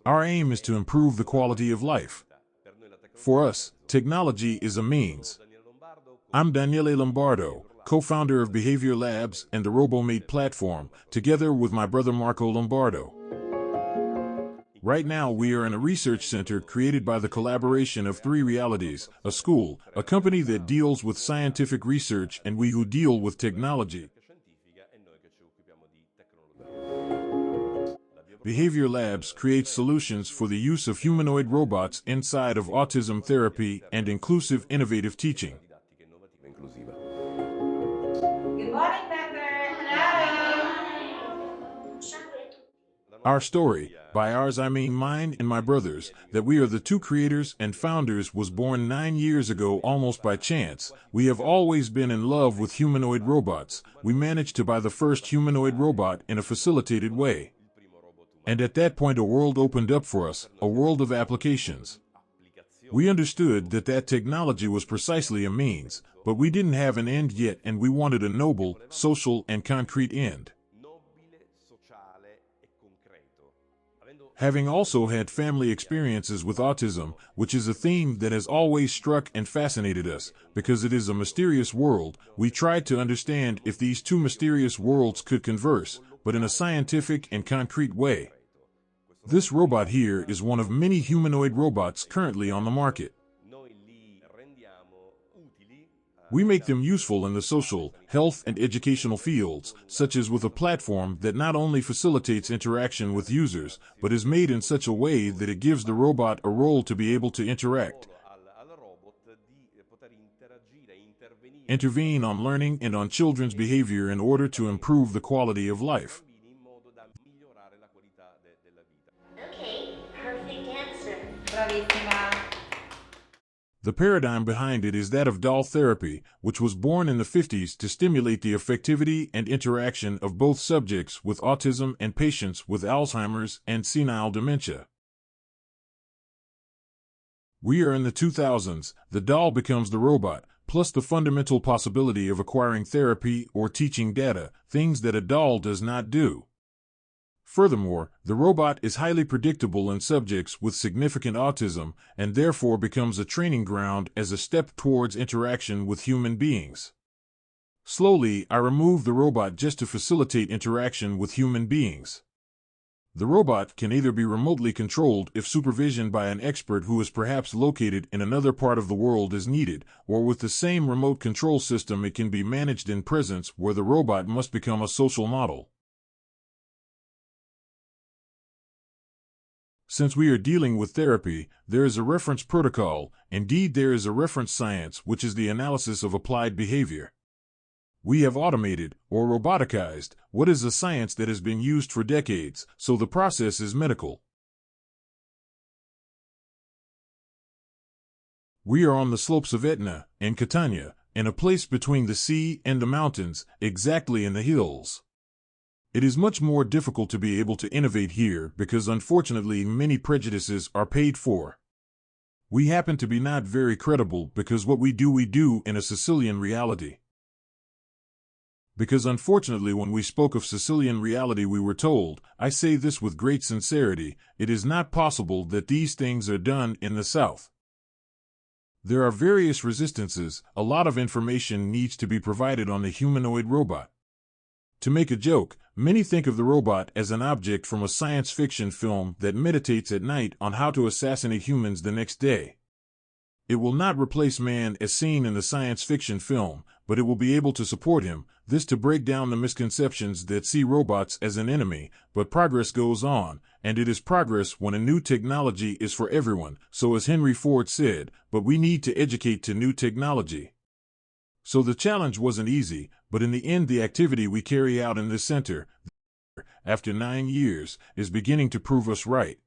Our aim is to improve the quality of life. For us, technology is a means. I'm Daniele Lombardo, co-founder of Behavior Labs and the RoboMate platform, together with my brother Marco Lombardo. Right now, we are in a research center created by the collaboration of three realities: a school, a company that deals with scientific research, and we who deal with technology. Behavior Labs creates solutions for the use of humanoid robots inside of autism therapy and inclusive innovative teaching. Good morning, Pepper. Hello. Our story, by ours I mean mine and my brother's, that we are the two creators and founders, was born 9 years ago almost by chance. We have always been in love with humanoid robots. We managed to buy the first humanoid robot in a facilitated way. And at that point a world opened up for us, a world of applications. We understood that that technology was precisely a means, but we didn't have an end yet, and we wanted a noble, social, and concrete end. Having also had family experiences with autism, which is a theme that has always struck and fascinated us, because it is a mysterious world, we tried to understand if these two mysterious worlds could converse, but in a scientific and concrete way. This robot here is one of many humanoid robots currently on the market. We make them useful in the social, health, and educational fields, such as with a platform that not only facilitates interaction with users, but is made in such a way that it gives the robot a role to be able to intervene on learning and on children's behavior in order to improve the quality of life. Okay, perfect answer. Bravissima. The paradigm behind it is that of doll therapy, which was born in the 50s to stimulate the affectivity and interaction of both subjects with autism and patients with Alzheimer's and senile dementia. We are in the 2000s, the doll becomes the robot, plus the fundamental possibility of acquiring therapy or teaching data, things that a doll does not do. Furthermore, the robot is highly predictable in subjects with significant autism and therefore becomes a training ground as a step towards interaction with human beings. Slowly, I remove the robot just to facilitate interaction with human beings. The robot can either be remotely controlled if supervision by an expert who is perhaps located in another part of the world is needed, or with the same remote control system it can be managed in presence where the robot must become a social model. Since we are dealing with therapy, there is a reference protocol, indeed there is a reference science, which is the analysis of applied behavior. We have automated, or roboticized, what is a science that has been used for decades, so the process is medical. We are on the slopes of Etna, in Catania, in a place between the sea and the mountains, exactly in the hills. It is much more difficult to be able to innovate here because unfortunately many prejudices are paid for. We happen to be not very credible because what we do in a Sicilian reality. Because unfortunately when we spoke of Sicilian reality we were told, I say this with great sincerity, it is not possible that these things are done in the South. There are various resistances, a lot of information needs to be provided on the humanoid robot. To make a joke, many think of the robot as an object from a science fiction film that meditates at night on how to assassinate humans the next day. It will not replace man as seen in the science fiction film, but it will be able to support him, this to break down the misconceptions that see robots as an enemy, but progress goes on, and it is progress when a new technology is for everyone, so as Henry Ford said, but we need to educate to new technology. So the challenge wasn't easy, but in the end the activity we carry out in this center, after 9 years, is beginning to prove us right.